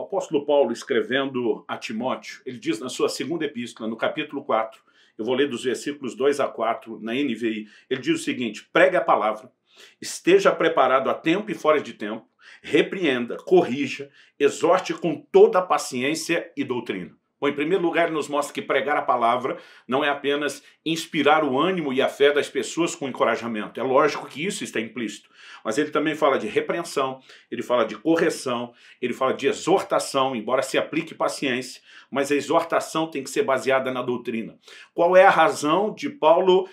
O apóstolo Paulo, escrevendo a Timóteo, ele diz na sua segunda epístola, no capítulo 4, eu vou ler dos versículos 2 a 4, na NVI, ele diz o seguinte: pregue a palavra, esteja preparado a tempo e fora de tempo, repreenda, corrija, exorte com toda a paciência e doutrina. Bom, em primeiro lugar, ele nos mostra que pregar a palavra não é apenas inspirar o ânimo e a fé das pessoas com encorajamento. É lógico que isso está implícito. Mas ele também fala de repreensão, ele fala de correção, ele fala de exortação, embora se aplique paciência, mas a exortação tem que ser baseada na doutrina. Qual é a razão de Paulo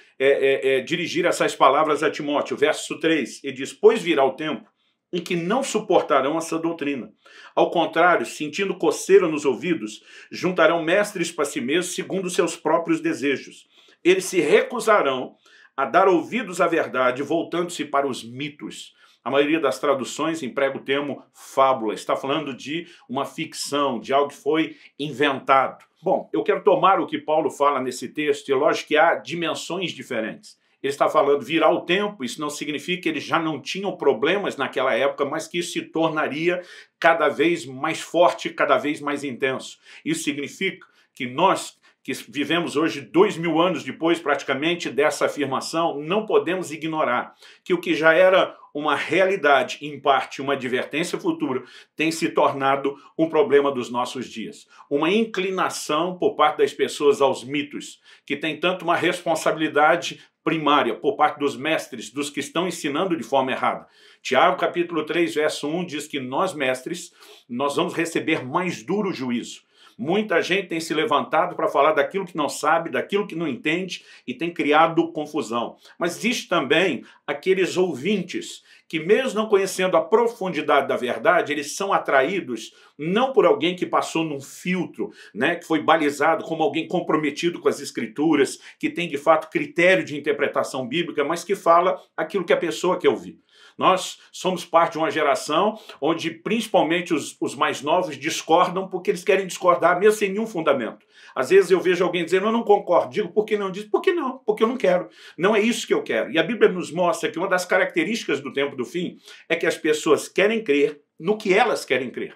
dirigir essas palavras a Timóteo? Verso 3, ele diz: pois virá o tempo em que não suportarão essa doutrina. Ao contrário, sentindo coceira nos ouvidos, juntarão mestres para si mesmos segundo seus próprios desejos. Eles se recusarão a dar ouvidos à verdade, voltando-se para os mitos. A maioria das traduções emprega o termo fábula, está falando de uma ficção, de algo que foi inventado. Bom, eu quero tomar o que Paulo fala nesse texto, e lógico que há dimensões diferentes. Ele está falando virá o tempo, isso não significa que eles já não tinham problemas naquela época, mas que isso se tornaria cada vez mais forte, cada vez mais intenso. Isso significa que nós, que vivemos hoje 2000 anos depois praticamente dessa afirmação, não podemos ignorar que o que já era uma realidade, em parte uma advertência futura, tem se tornado um problema dos nossos dias. Uma inclinação por parte das pessoas aos mitos, que tem tanto uma responsabilidade primária por parte dos mestres, dos que estão ensinando de forma errada. Tiago, capítulo 3, verso 1, diz que nós, mestres, nós vamos receber mais duro juízo. Muita gente tem se levantado para falar daquilo que não sabe, daquilo que não entende e tem criado confusão. Mas existe também aqueles ouvintes que, mesmo não conhecendo a profundidade da verdade, eles são atraídos não por alguém que passou num filtro, né, que foi balizado como alguém comprometido com as escrituras, que tem de fato critério de interpretação bíblica, mas que fala aquilo que a pessoa quer ouvir. Nós somos parte de uma geração onde principalmente os mais novos discordam porque eles querem discordar mesmo sem nenhum fundamento. Às vezes eu vejo alguém dizendo: eu não concordo. Digo: por que não? Diz: por que não? Porque eu não quero. Não é isso que eu quero. E a Bíblia nos mostra que uma das características do tempo do fim é que as pessoas querem crer no que elas querem crer.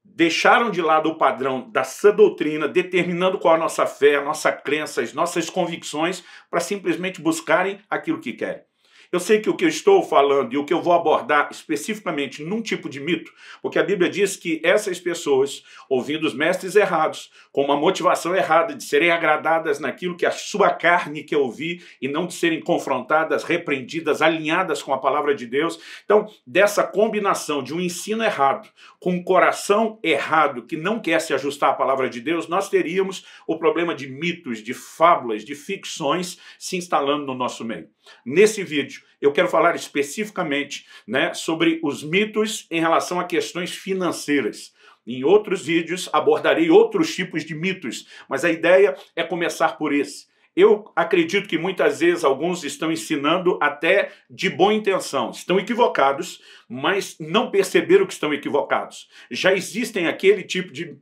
Deixaram de lado o padrão da sã doutrina, determinando qual é a nossa fé, a nossa crença, as nossas convicções, para simplesmente buscarem aquilo que querem. Eu sei que o que eu estou falando e o que eu vou abordar especificamente num tipo de mito, porque a Bíblia diz que essas pessoas, ouvindo os mestres errados, com uma motivação errada de serem agradadas naquilo que a sua carne quer ouvir e não de serem confrontadas, repreendidas, alinhadas com a palavra de Deus. Então, dessa combinação de um ensino errado com um coração errado que não quer se ajustar à palavra de Deus, nós teríamos o problema de mitos, de fábulas, de ficções se instalando no nosso meio. Nesse vídeo, eu quero falar especificamente, né, sobre os mitos em relação a questões financeiras. Em outros vídeos abordarei outros tipos de mitos, mas a ideia é começar por esse. Eu acredito que muitas vezes alguns estão ensinando até de boa intenção, estão equivocados, mas não perceberam que estão equivocados. Já existem aquele tipo de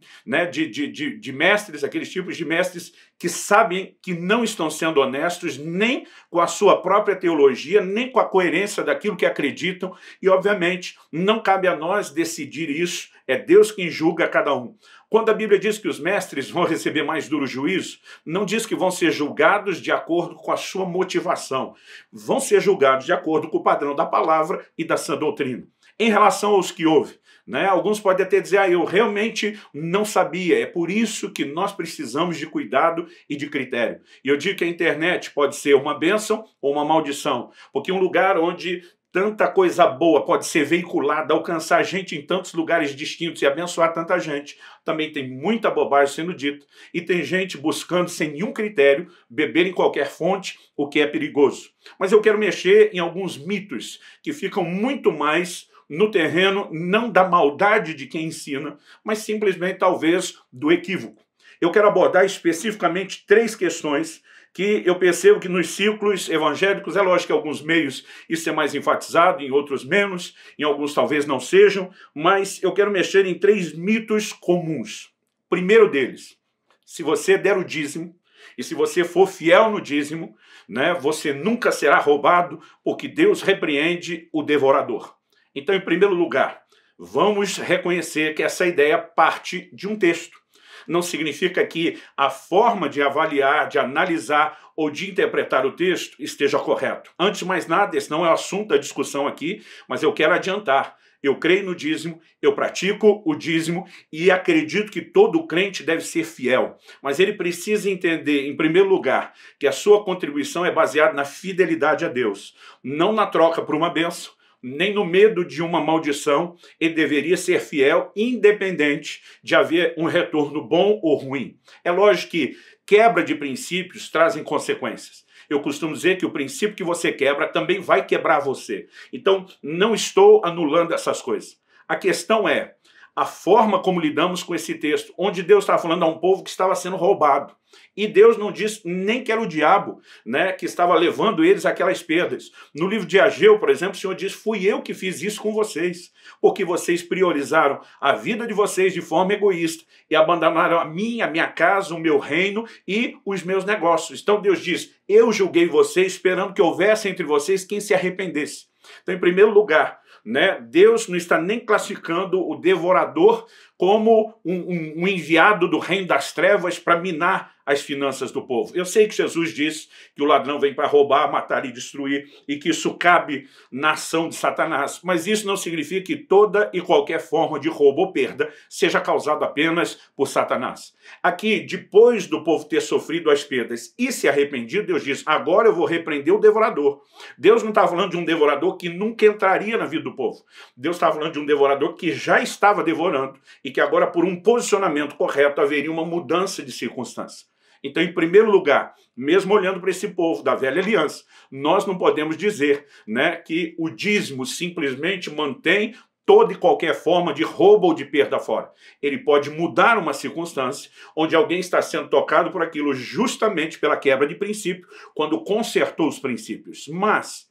mestres, aqueles tipos de mestres que sabem que não estão sendo honestos nem com a sua própria teologia, nem com a coerência daquilo que acreditam, e obviamente não cabe a nós decidir isso, é Deus quem julga cada um. Quando a Bíblia diz que os mestres vão receber mais duro juízo, não diz que vão ser julgados de acordo com a sua motivação. Vão ser julgados de acordo com o padrão da palavra e da sã doutrina. Em relação aos que ouvem, né, alguns podem até dizer: eu realmente não sabia. É por isso que nós precisamos de cuidado e de critério. E eu digo que a internet pode ser uma bênção ou uma maldição, porque um lugar onde tanta coisa boa pode ser veiculada, alcançar gente em tantos lugares distintos e abençoar tanta gente. Também tem muita bobagem sendo dita e tem gente buscando sem nenhum critério beber em qualquer fonte, o que é perigoso. Mas eu quero mexer em alguns mitos que ficam muito mais no terreno não da maldade de quem ensina, mas simplesmente talvez do equívoco. Eu quero abordar especificamente 3 questões que eu percebo que nos círculos evangélicos, é lógico que em alguns meios isso é mais enfatizado, em outros menos, em alguns talvez não sejam, mas eu quero mexer em 3 mitos comuns. Primeiro deles: se você der o dízimo, e se você for fiel no dízimo, né, você nunca será roubado, porque Deus repreende o devorador. Então, em primeiro lugar, vamos reconhecer que essa ideia parte de um texto. Não significa que a forma de avaliar, de analisar ou de interpretar o texto esteja correto. Antes de mais nada, esse não é o assunto da discussão aqui, mas eu quero adiantar. Eu creio no dízimo, eu pratico o dízimo e acredito que todo crente deve ser fiel. Mas ele precisa entender, em primeiro lugar, que a sua contribuição é baseada na fidelidade a Deus, não na troca por uma bênção, nem no medo de uma maldição. Ele deveria ser fiel, independente de haver um retorno bom ou ruim. É lógico que quebra de princípios trazem consequências. Eu costumo dizer que o princípio que você quebra também vai quebrar você. Então, não estou anulando essas coisas. A questão é a forma como lidamos com esse texto, onde Deus está falando a um povo que estava sendo roubado. E Deus não diz nem que era o diabo, né, que estava levando eles àquelas perdas. No livro de Ageu, por exemplo, o Senhor diz: fui eu que fiz isso com vocês, porque vocês priorizaram a vida de vocês de forma egoísta e abandonaram a minha casa, o meu reino e os meus negócios. Então Deus diz: eu julguei vocês esperando que houvesse entre vocês quem se arrependesse. Então, em primeiro lugar, né, Deus não está nem classificando o devorador como um enviado do reino das trevas para minar as finanças do povo. Eu sei que Jesus disse que o ladrão vem para roubar, matar e destruir, e que isso cabe na ação de Satanás, mas isso não significa que toda e qualquer forma de roubo ou perda seja causada apenas por Satanás. Aqui, depois do povo ter sofrido as perdas e se arrependido, Deus diz: agora eu vou repreender o devorador. Deus não está falando de um devorador que nunca entraria na vida do povo. Deus está falando de um devorador que já estava devorando e que agora, por um posicionamento correto, haveria uma mudança de circunstância. Então, em primeiro lugar, mesmo olhando para esse povo da velha aliança, nós não podemos dizer, né, que o dízimo simplesmente mantém toda e qualquer forma de roubo ou de perda fora. Ele pode mudar uma circunstância onde alguém está sendo tocado por aquilo justamente pela quebra de princípio, quando consertou os princípios. Mas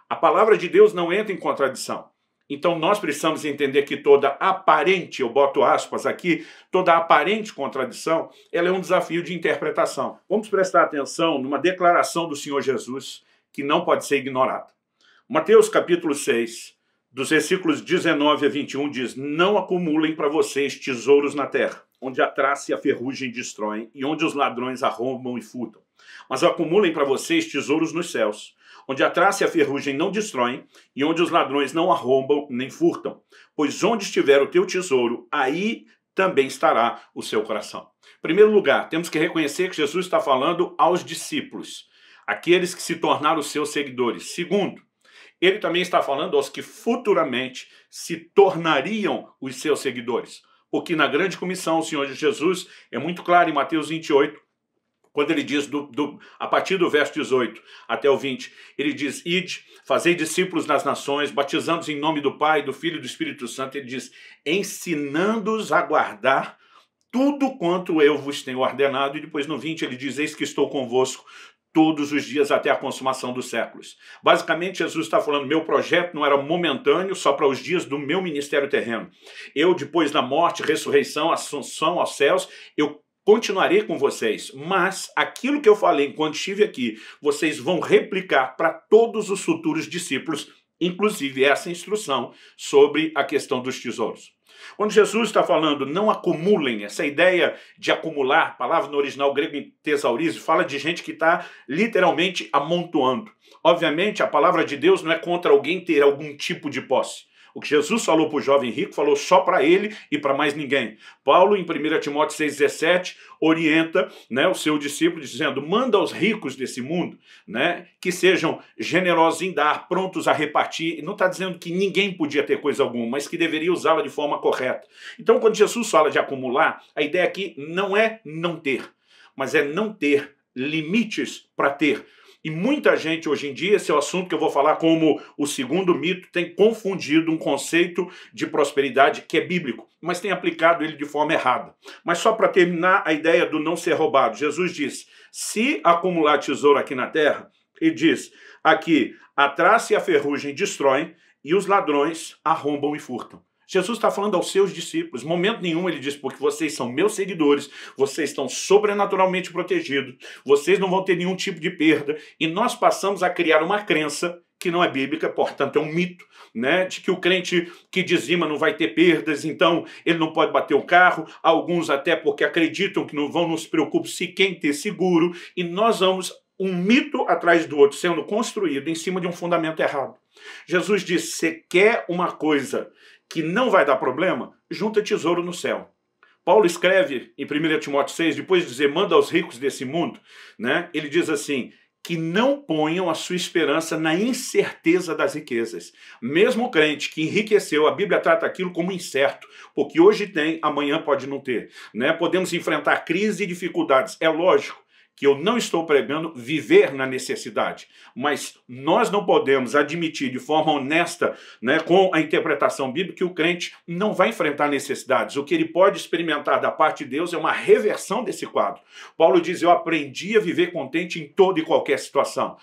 a palavra de Deus não entra em contradição. Então nós precisamos entender que toda aparente, eu boto aspas aqui, toda aparente contradição, ela é um desafio de interpretação. Vamos prestar atenção numa declaração do Senhor Jesus que não pode ser ignorada. Mateus capítulo 6, dos versículos 19 a 21 diz: não acumulem para vocês tesouros na terra, onde a traça e a ferrugem destroem e onde os ladrões arrombam e furtam. Mas acumulem para vocês tesouros nos céus, onde a traça e a ferrugem não destroem e onde os ladrões não arrombam nem furtam. Pois onde estiver o teu tesouro, aí também estará o seu coração. Em primeiro lugar, temos que reconhecer que Jesus está falando aos discípulos, aqueles que se tornaram os seus seguidores. Segundo, ele também está falando aos que futuramente se tornariam os seus seguidores. Porque na grande comissão o Senhor Jesus é muito claro em Mateus 28, quando ele diz, a partir do verso 18 até o 20, ele diz: ide, fazei discípulos nas nações, batizando-os em nome do Pai, do Filho e do Espírito Santo. Ele diz: ensinando-os a guardar tudo quanto eu vos tenho ordenado. E depois no 20 ele diz: eis que estou convosco todos os dias até a consumação dos séculos. Basicamente, Jesus está falando: meu projeto não era momentâneo, só para os dias do meu ministério terreno. Eu, depois da morte, ressurreição, assunção aos céus, eu continuarei com vocês, mas aquilo que eu falei enquanto estive aqui, vocês vão replicar para todos os futuros discípulos, inclusive essa instrução sobre a questão dos tesouros. Quando Jesus está falando não acumulem, essa ideia de acumular, palavra no original grego em tesaurizo, fala de gente que está literalmente amontoando. Obviamente, a palavra de Deus não é contra alguém ter algum tipo de posse. O que Jesus falou para o jovem rico, falou só para ele e para mais ninguém. Paulo, em 1 Timóteo 6,17, orienta, né, o seu discípulo, dizendo: manda aos ricos desse mundo, né, que sejam generosos em dar, prontos a repartir. E não está dizendo que ninguém podia ter coisa alguma, mas que deveria usá-la de forma correta. Então, quando Jesus fala de acumular, a ideia aqui não é não ter, mas é não ter limites para ter. E muita gente hoje em dia, esse é o assunto que eu vou falar como o segundo mito, tem confundido um conceito de prosperidade que é bíblico, mas tem aplicado ele de forma errada. Mas só para terminar a ideia do não ser roubado, Jesus diz: se acumular tesouro aqui na terra, ele diz aqui, a traça e a ferrugem destroem e os ladrões arrombam e furtam. Jesus está falando aos seus discípulos. Em momento nenhum ele diz: porque vocês são meus seguidores, vocês estão sobrenaturalmente protegidos, vocês não vão ter nenhum tipo de perda. E nós passamos a criar uma crença que não é bíblica, portanto é um mito, né, de que o crente que dizima não vai ter perdas, então ele não pode bater o carro, alguns até porque acreditam que não vão, não se preocupar se quem ter seguro, e nós vamos um mito atrás do outro sendo construído em cima de um fundamento errado. Jesus disse, você quer uma coisa que não vai dar problema? Junta tesouro no céu. Paulo escreve em 1 Timóteo 6, depois de dizer, manda aos ricos desse mundo, né, ele diz assim, que não ponham a sua esperança na incerteza das riquezas. Mesmo o crente que enriqueceu, a Bíblia trata aquilo como incerto, porque hoje tem, amanhã pode não ter, né? Podemos enfrentar crises e dificuldades. É lógico que eu não estou pregando viver na necessidade, mas nós não podemos admitir de forma honesta, né, com a interpretação bíblica, que o crente não vai enfrentar necessidades. O que ele pode experimentar da parte de Deus é uma reversão desse quadro. Paulo diz, eu aprendi a viver contente em toda e qualquer situação.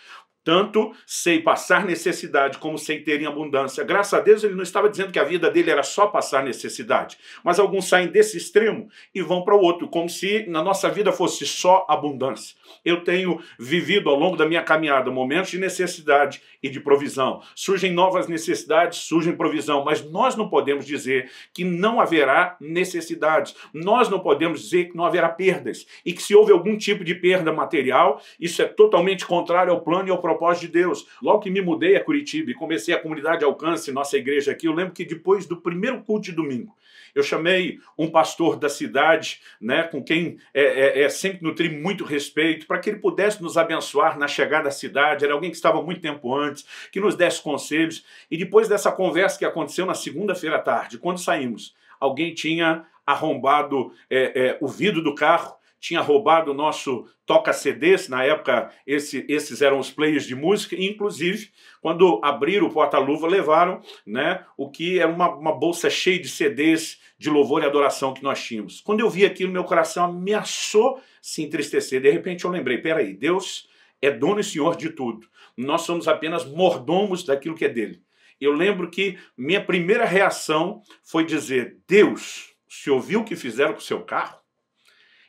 Tanto sei passar necessidade como sei ter em abundância. Graças a Deus ele não estava dizendo que a vida dele era só passar necessidade. Mas alguns saem desse extremo e vão para o outro, como se na nossa vida fosse só abundância. Eu tenho vivido ao longo da minha caminhada momentos de necessidade e de provisão. Surgem novas necessidades, surgem provisão, mas nós não podemos dizer que não haverá necessidades. Nós não podemos dizer que não haverá perdas. E que se houve algum tipo de perda material, isso é totalmente contrário ao plano e ao propósito de Deus. Logo que me mudei a Curitiba e comecei a comunidade de alcance, nossa igreja aqui, eu lembro que depois do primeiro culto de domingo, eu chamei um pastor da cidade, né, com quem sempre nutri muito respeito, para que ele pudesse nos abençoar na chegada à cidade. Era alguém que estava muito tempo antes, que nos desse conselhos. E depois dessa conversa que aconteceu na segunda-feira à tarde, quando saímos, alguém tinha arrombado o vidro do carro, tinha roubado o nosso toca-CDs, na época esses eram os players de música, e inclusive, quando abriram o porta-luva, levaram, né, o que era uma bolsa cheia de CDs de louvor e adoração que nós tínhamos. Quando eu vi aquilo, meu coração ameaçou se entristecer. De repente eu lembrei, peraí, Deus é dono e senhor de tudo. Nós somos apenas mordomos daquilo que é dele. Eu lembro que minha primeira reação foi dizer, Deus, o senhor viu o que fizeram com o seu carro?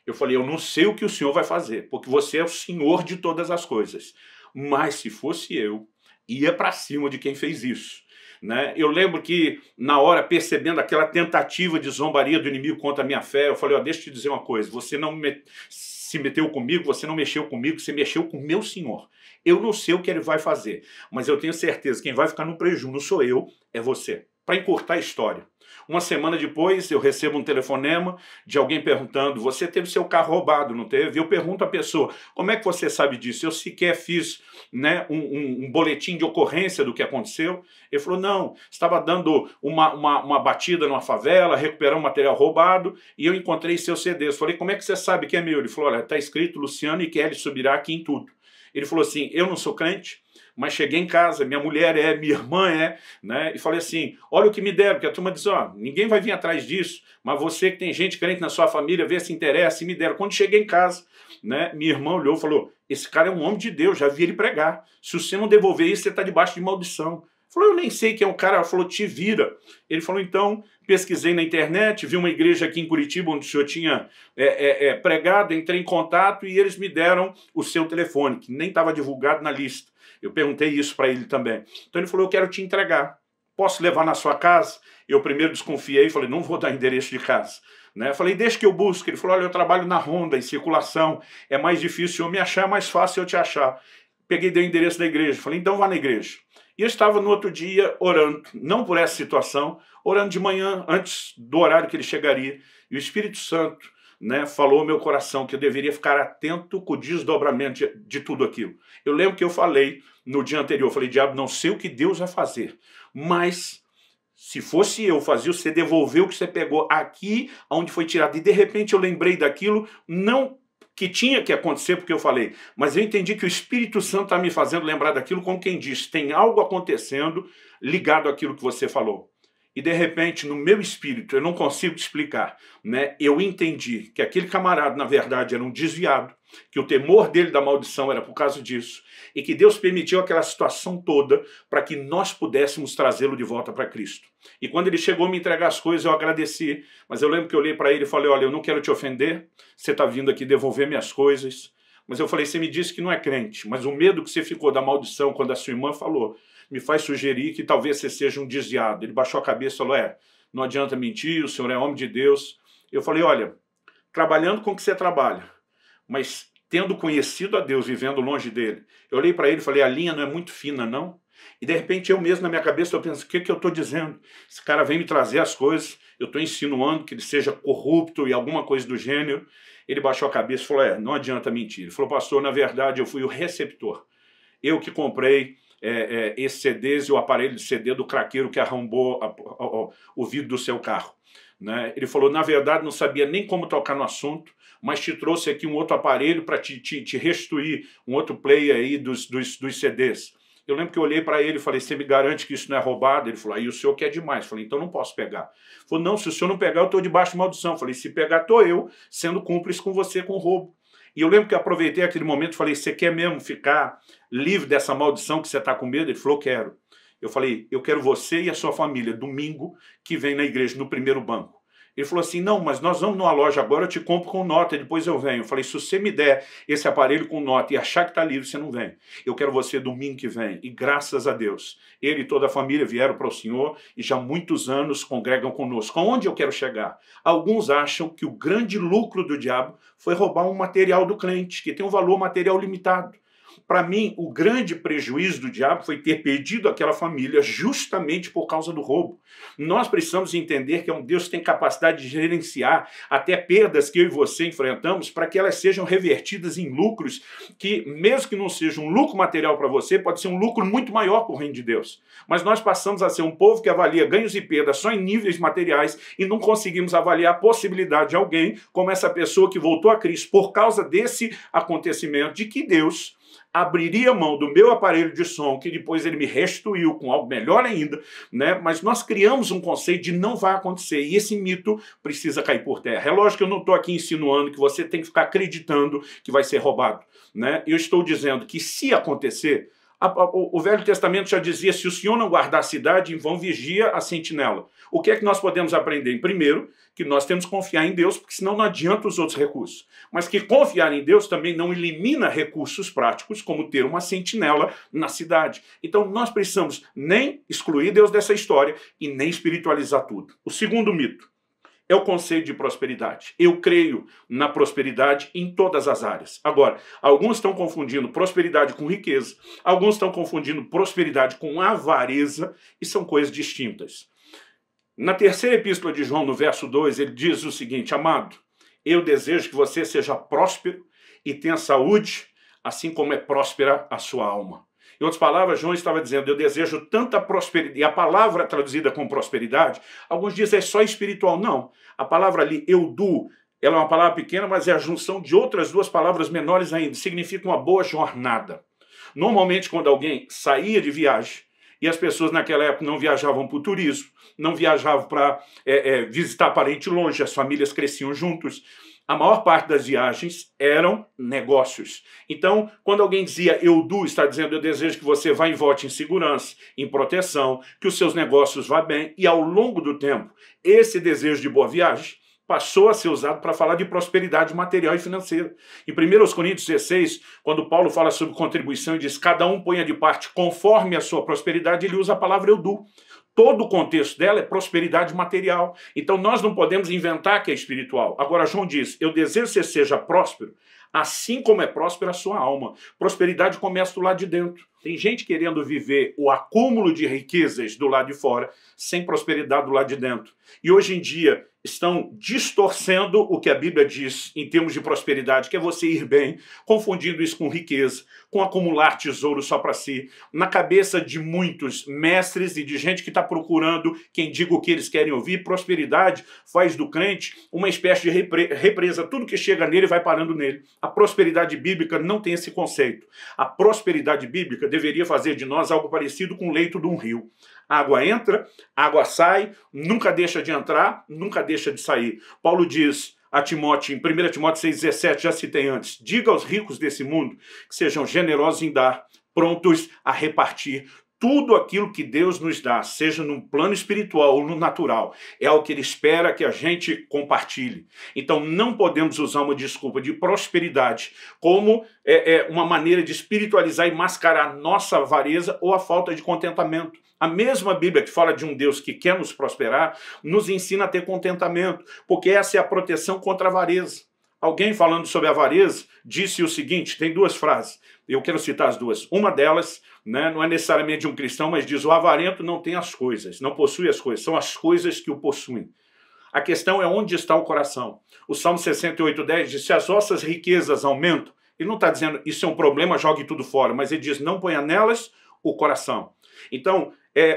Eu falei, eu não sei o que o senhor vai fazer, porque você é o senhor de todas as coisas. Mas se fosse eu, ia para cima de quem fez isso. Né? Eu lembro que, na hora, percebendo aquela tentativa de zombaria do inimigo contra a minha fé, eu falei, deixa eu te dizer uma coisa, você não se meteu comigo, você não mexeu comigo, você mexeu com o meu senhor. Eu não sei o que ele vai fazer, mas eu tenho certeza que quem vai ficar no prejuízo não sou eu, é você. Para encurtar a história. Uma semana depois, eu recebo um telefonema de alguém perguntando, você teve seu carro roubado, não teve? Eu pergunto à pessoa, como é que você sabe disso? Eu sequer fiz, né, um boletim de ocorrência do que aconteceu. Ele falou, não, estava dando uma batida numa favela, recuperando material roubado, e eu encontrei seus CDs. Falei, como é que você sabe que é meu? Ele falou, olha, está escrito Luciano e Kelly Subirá aqui em tudo. Ele falou assim, eu não sou crente, mas cheguei em casa, minha mulher minha irmã né? E falei assim, olha o que me deram, porque a turma diz, ninguém vai vir atrás disso, mas você que tem gente crente na sua família, vê se interessa, e me deram. Quando cheguei em casa, né, minha irmã olhou e falou, esse cara é um homem de Deus, já vi ele pregar, se você não devolver isso, você está debaixo de maldição. Falou, eu nem sei quem é o cara. Ela falou, te vira. Ele falou, então, pesquisei na internet, vi uma igreja aqui em Curitiba, onde o senhor tinha pregado, entrei em contato e eles me deram o seu telefone, que nem estava divulgado na lista. Eu perguntei isso para ele também. Então ele falou, eu quero te entregar. Posso levar na sua casa? Eu primeiro desconfiei e falei, não vou dar endereço de casa. Né? Falei, deixa que eu busque. Ele falou, olha, eu trabalho na Honda, em circulação, é mais difícil eu me achar, é mais fácil eu te achar. Peguei, dei o endereço da igreja. Falei, então vá na igreja. E eu estava no outro dia orando, não por essa situação, orando de manhã, antes do horário que ele chegaria. E o Espírito Santo, né, falou ao meu coração que eu deveria ficar atento com o desdobramento de tudo aquilo. Eu lembro que eu falei no dia anterior, eu falei, diabo, não sei o que Deus vai fazer, mas se fosse eu fazer, você devolveu o que você pegou aqui, onde foi tirado. E de repente eu lembrei daquilo, não que tinha que acontecer porque eu falei, mas eu entendi que o Espírito Santo está me fazendo lembrar daquilo, como quem diz, tem algo acontecendo ligado àquilo que você falou. E de repente, no meu espírito, eu não consigo te explicar, né? Eu entendi que aquele camarada, na verdade, era um desviado, que o temor dele da maldição era por causa disso, e que Deus permitiu aquela situação toda para que nós pudéssemos trazê-lo de volta para Cristo. E quando ele chegou a me entregar as coisas, eu agradeci, mas eu lembro que eu olhei para ele e falei, olha, eu não quero te ofender, você está vindo aqui devolver minhas coisas, mas eu falei, você me disse que não é crente, mas o medo que você ficou da maldição quando a sua irmã falou, me faz sugerir que talvez você seja um desviado. Ele baixou a cabeça e falou, não adianta mentir, o senhor é homem de Deus. Eu falei, olha, trabalhando com o que você trabalha, mas tendo conhecido a Deus, vivendo longe dele, eu olhei para ele e falei, a linha não é muito fina, não? E de repente eu mesmo na minha cabeça eu penso, o que eu estou dizendo? Esse cara vem me trazer as coisas, eu estou insinuando que ele seja corrupto e alguma coisa do gênero. Ele baixou a cabeça e falou, não adianta mentir. Ele falou, pastor, na verdade eu fui o receptor. Eu que comprei esses CDs e o aparelho de CD do craqueiro que arrombou o vidro do seu carro. Né? Ele falou, na verdade não sabia nem como tocar no assunto, mas te trouxe aqui um outro aparelho para te restituir, um outro player aí dos CDs. Eu lembro que eu olhei para ele e falei, você me garante que isso não é roubado? Ele falou, aí o senhor quer demais. Eu falei, então não posso pegar. Ele falou, não, se o senhor não pegar, eu estou debaixo de maldição. Eu falei, se pegar, estou eu sendo cúmplice com você com roubo. E eu lembro que eu aproveitei aquele momento e falei, você quer mesmo ficar livre dessa maldição que você está com medo? Ele falou, quero. Eu falei, eu quero você e a sua família, domingo, que vem na igreja, no primeiro banco. Ele falou assim, não, mas nós vamos numa loja agora, eu te compro com nota, depois eu venho. Eu falei, se você me der esse aparelho com nota e achar que está livre, você não vem. Eu quero você domingo que vem. E graças a Deus, ele e toda a família vieram para o Senhor e já há muitos anos congregam conosco. Aonde eu quero chegar? Alguns acham que o grande lucro do diabo foi roubar um material do crente, que tem um valor material limitado. Para mim, o grande prejuízo do diabo foi ter perdido aquela família justamente por causa do roubo. Nós precisamos entender que é um Deus que tem capacidade de gerenciar até perdas que eu e você enfrentamos para que elas sejam revertidas em lucros que, mesmo que não seja um lucro material para você, pode ser um lucro muito maior para o reino de Deus. Mas nós passamos a ser um povo que avalia ganhos e perdas só em níveis materiais e não conseguimos avaliar a possibilidade de alguém, como essa pessoa que voltou a Cristo por causa desse acontecimento, de que Deus abriria mão do meu aparelho de som, que depois ele me restituiu com algo melhor ainda, né? Mas nós criamos um conceito de não vai acontecer, e esse mito precisa cair por terra. É lógico que eu não estou aqui insinuando que você tem que ficar acreditando que vai ser roubado, né? Eu estou dizendo que se acontecer, o Velho Testamento já dizia, se o Senhor não guardar a cidade, em vão vigia a sentinela. O que é que nós podemos aprender? Primeiro, que nós temos que confiar em Deus, porque senão não adianta os outros recursos. Mas que confiar em Deus também não elimina recursos práticos, como ter uma sentinela na cidade. Então nós precisamos nem excluir Deus dessa história e nem espiritualizar tudo. O segundo mito é o conceito de prosperidade. Eu creio na prosperidade em todas as áreas. Agora, alguns estão confundindo prosperidade com riqueza, alguns estão confundindo prosperidade com avareza, e são coisas distintas. Na terceira epístola de João, no verso 2, ele diz o seguinte, amado, eu desejo que você seja próspero e tenha saúde, assim como é próspera a sua alma. Em outras palavras, João estava dizendo, eu desejo tanta prosperidade. E a palavra traduzida como prosperidade, alguns dizem é só espiritual. Não. A palavra ali, eudu, ela é uma palavra pequena, mas é a junção de outras duas palavras menores ainda. Significa uma boa jornada. Normalmente, quando alguém saía de viagem, e as pessoas naquela época não viajavam para o turismo, não viajavam para visitar parente longe, as famílias cresciam juntos. A maior parte das viagens eram negócios. Então, quando alguém dizia eudu, está dizendo eu desejo que você vá e volte em segurança, em proteção, que os seus negócios vá bem. E ao longo do tempo, esse desejo de boa viagem passou a ser usado para falar de prosperidade material e financeira. Em 1 Coríntios 16, quando Paulo fala sobre contribuição e diz cada um ponha de parte conforme a sua prosperidade, ele usa a palavra eudu. Todo o contexto dela é prosperidade material. Então nós não podemos inventar que é espiritual. Agora João diz, eu desejo que você seja próspero, assim como é próspera a sua alma. Prosperidade começa do lado de dentro. Tem gente querendo viver o acúmulo de riquezas do lado de fora, sem prosperidade do lado de dentro. E hoje em dia estão distorcendo o que a Bíblia diz em termos de prosperidade, que é você ir bem, confundindo isso com riqueza, com acumular tesouro só para si. Na cabeça de muitos mestres e de gente que está procurando quem diga o que eles querem ouvir, prosperidade faz do crente uma espécie de represa. Tudo que chega nele vai parando nele. A prosperidade bíblica não tem esse conceito. A prosperidade bíblica deveria fazer de nós algo parecido com o leito de um rio. A água entra, a água sai, nunca deixa de entrar, nunca deixa de sair. Paulo diz a Timóteo, em 1 Timóteo 6,17, já citei antes, diga aos ricos desse mundo que sejam generosos em dar, prontos a repartir tudo aquilo que Deus nos dá, seja no plano espiritual ou no natural, é o que Ele espera que a gente compartilhe. Então não podemos usar uma desculpa de prosperidade como uma maneira de espiritualizar e mascarar nossa avareza ou a falta de contentamento. A mesma Bíblia que fala de um Deus que quer nos prosperar, nos ensina a ter contentamento, porque essa é a proteção contra a avareza. Alguém falando sobre a avareza disse o seguinte, tem duas frases, eu quero citar as duas. Uma delas, né, não é necessariamente de um cristão, mas diz: o avarento não tem as coisas, não possui as coisas, são as coisas que o possuem. A questão é onde está o coração. O Salmo 68:10 diz: se as vossas riquezas aumentam, ele não está dizendo isso é um problema, jogue tudo fora, mas ele diz: não ponha nelas o coração. Então,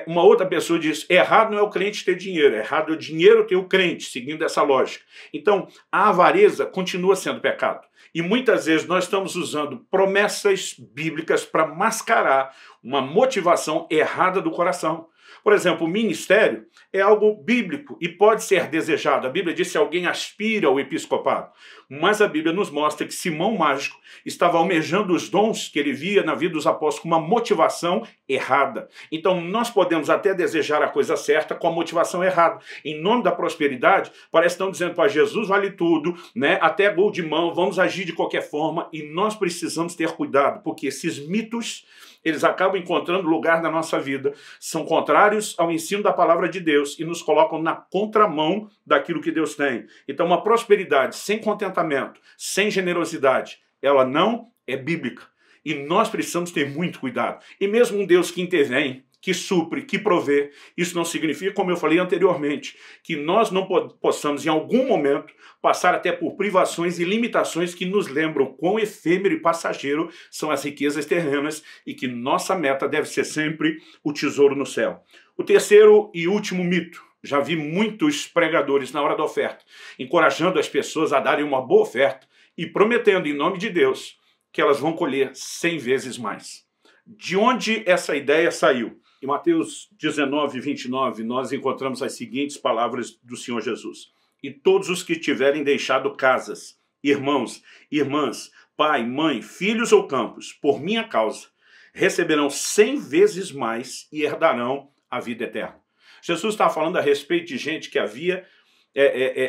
uma outra pessoa diz: errado não é o crente ter dinheiro, errado é o dinheiro ter o crente, seguindo essa lógica. Então, a avareza continua sendo pecado. E muitas vezes nós estamos usando promessas bíblicas para mascarar uma motivação errada do coração. Por exemplo, o ministério é algo bíblico e pode ser desejado. A Bíblia diz que alguém aspira ao episcopado. Mas a Bíblia nos mostra que Simão Mágico estava almejando os dons que ele via na vida dos apóstolos com uma motivação errada. Então nós podemos até desejar a coisa certa com a motivação errada. Em nome da prosperidade, parece que estão dizendo para Jesus vale tudo, né? Até gol de mão, vamos agir de qualquer forma, e nós precisamos ter cuidado, porque esses mitos, eles acabam encontrando lugar na nossa vida, são contrários ao ensino da palavra de Deus e nos colocam na contramão daquilo que Deus tem. Então uma prosperidade sem contentamento, sem generosidade, ela não é bíblica. E nós precisamos ter muito cuidado. E mesmo um Deus que intervém, que supre, que provê, isso não significa, como eu falei anteriormente, que nós não possamos em algum momento passar até por privações e limitações que nos lembram quão efêmero e passageiro são as riquezas terrenas e que nossa meta deve ser sempre o tesouro no céu. O terceiro e último mito. Já vi muitos pregadores na hora da oferta, encorajando as pessoas a darem uma boa oferta e prometendo em nome de Deus que elas vão colher 100 vezes mais. De onde essa ideia saiu? Em Mateus 19:29, nós encontramos as seguintes palavras do Senhor Jesus. E todos os que tiverem deixado casas, irmãos, irmãs, pai, mãe, filhos ou campos, por minha causa, receberão 100 vezes mais e herdarão a vida eterna. Jesus está falando a respeito de gente que havia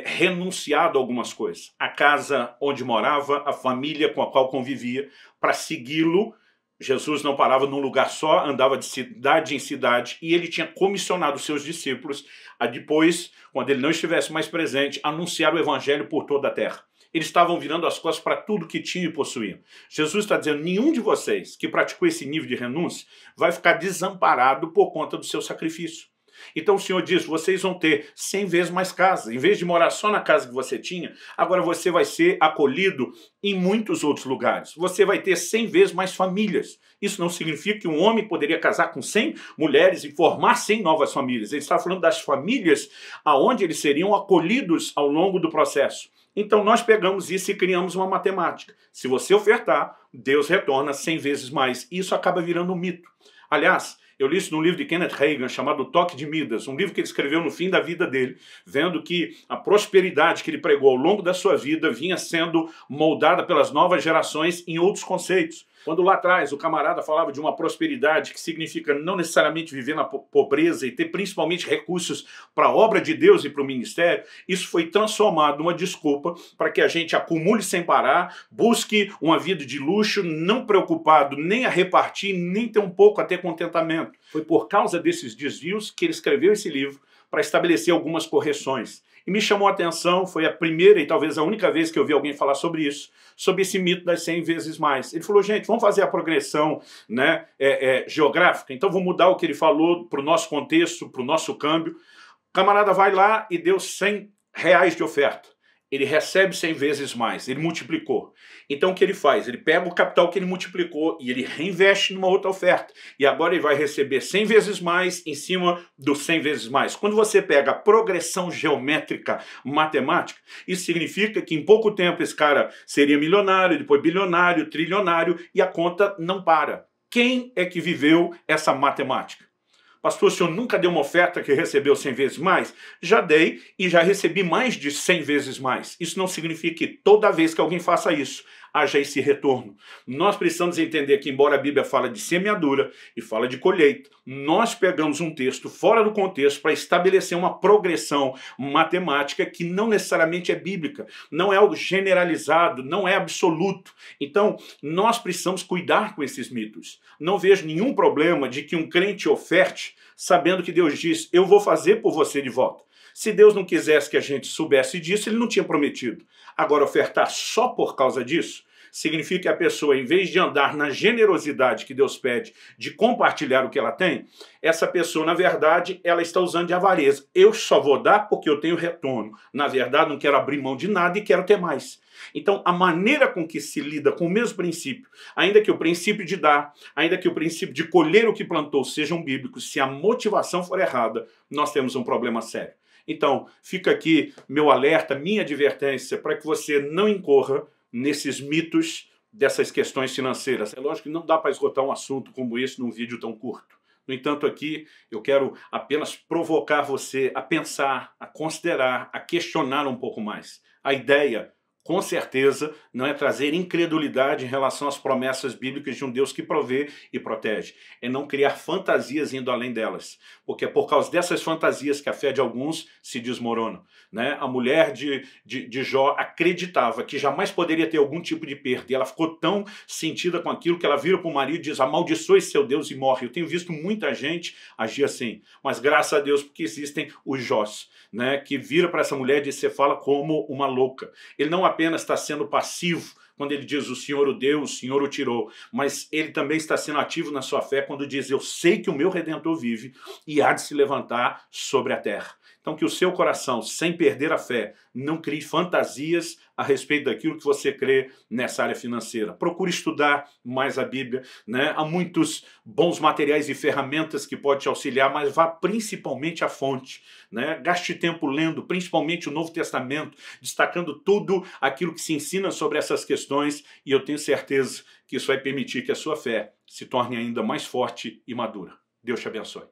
renunciado a algumas coisas. A casa onde morava, a família com a qual convivia, para segui-lo. Jesus não parava num lugar só, andava de cidade em cidade, e ele tinha comissionado os seus discípulos a depois, quando ele não estivesse mais presente, anunciar o evangelho por toda a terra. Eles estavam virando as costas para tudo que tinham e possuíam. Jesus está dizendo: nenhum de vocês que praticou esse nível de renúncia vai ficar desamparado por conta do seu sacrifício. Então o Senhor diz: vocês vão ter 100 vezes mais casas. Em vez de morar só na casa que você tinha, agora você vai ser acolhido em muitos outros lugares. Você vai ter 100 vezes mais famílias. Isso não significa que um homem poderia casar com 100 mulheres e formar 100 novas famílias. Ele está falando das famílias aonde eles seriam acolhidos ao longo do processo. Então nós pegamos isso e criamos uma matemática. Se você ofertar, Deus retorna 100 vezes mais. Isso acaba virando um mito. Aliás, eu li isso num livro de Kenneth Hagin, chamado O Toque de Midas, um livro que ele escreveu no fim da vida dele, vendo que a prosperidade que ele pregou ao longo da sua vida vinha sendo moldada pelas novas gerações em outros conceitos. Quando lá atrás o camarada falava de uma prosperidade que significa não necessariamente viver na pobreza e ter principalmente recursos para a obra de Deus e para o ministério, isso foi transformado numa desculpa para que a gente acumule sem parar, busque uma vida de luxo, não preocupado nem a repartir, nem ter um pouco a ter contentamento. Foi por causa desses desvios que ele escreveu esse livro para estabelecer algumas correções. E me chamou a atenção, foi a primeira e talvez a única vez que eu vi alguém falar sobre isso, sobre esse mito das 100 vezes mais. Ele falou: gente, vamos fazer a progressão, né, geográfica, então vamos mudar o que ele falou para o nosso contexto, para o nosso câmbio. O camarada vai lá e deu 100 reais de oferta. Ele recebe 100 vezes mais, ele multiplicou. Então o que ele faz? Ele pega o capital que ele multiplicou e ele reinveste numa outra oferta. E agora ele vai receber 100 vezes mais em cima dos 100 vezes mais. Quando você pega a progressão geométrica matemática, isso significa que em pouco tempo esse cara seria milionário, depois bilionário, trilionário, e a conta não para. Quem é que viveu essa matemática? Pastor, o senhor nunca deu uma oferta que recebeu 100 vezes mais? Já dei e já recebi mais de 100 vezes mais. Isso não significa que toda vez que alguém faça isso, haja esse retorno. Nós precisamos entender que, embora a Bíblia fala de semeadura e fala de colheita, nós pegamos um texto fora do contexto para estabelecer uma progressão matemática que não necessariamente é bíblica, não é algo generalizado, não é absoluto. Então, nós precisamos cuidar com esses mitos. Não vejo nenhum problema de que um crente oferte, sabendo que Deus diz, eu vou fazer por você de volta. Se Deus não quisesse que a gente soubesse disso, ele não tinha prometido. Agora, ofertar só por causa disso, significa que a pessoa, em vez de andar na generosidade que Deus pede, de compartilhar o que ela tem, essa pessoa, na verdade, ela está usando de avareza. Eu só vou dar porque eu tenho retorno. Na verdade, não quero abrir mão de nada e quero ter mais. Então, a maneira com que se lida com o mesmo princípio, ainda que o princípio de dar, ainda que o princípio de colher o que plantou sejam bíblicos, se a motivação for errada, nós temos um problema sério. Então, fica aqui meu alerta, minha advertência, para que você não incorra nesses mitos dessas questões financeiras. É lógico que não dá para esgotar um assunto como esse num vídeo tão curto. No entanto, aqui eu quero apenas provocar você a pensar, a considerar, a questionar um pouco mais. A ideia, com certeza, não é trazer incredulidade em relação às promessas bíblicas de um Deus que provê e protege. É não criar fantasias indo além delas. Porque é por causa dessas fantasias que a fé de alguns se desmorona. Né? A mulher de Jó acreditava que jamais poderia ter algum tipo de perda. E ela ficou tão sentida com aquilo que ela vira para o marido e diz, amaldiçoe seu Deus e morre. Eu tenho visto muita gente agir assim. Mas graças a Deus porque existem os Jós, né? Que vira para essa mulher e diz, você fala como uma louca. Ele não apenas está sendo passivo quando ele diz o Senhor o deu, o Senhor o tirou, mas ele também está sendo ativo na sua fé quando diz eu sei que o meu Redentor vive e há de se levantar sobre a terra. Então que o seu coração, sem perder a fé, não crie fantasias a respeito daquilo que você crê nessa área financeira. Procure estudar mais a Bíblia, né? Há muitos bons materiais e ferramentas que podem te auxiliar, mas vá principalmente à fonte, né? Gaste tempo lendo, principalmente o Novo Testamento, destacando tudo aquilo que se ensina sobre essas questões, e eu tenho certeza que isso vai permitir que a sua fé se torne ainda mais forte e madura. Deus te abençoe.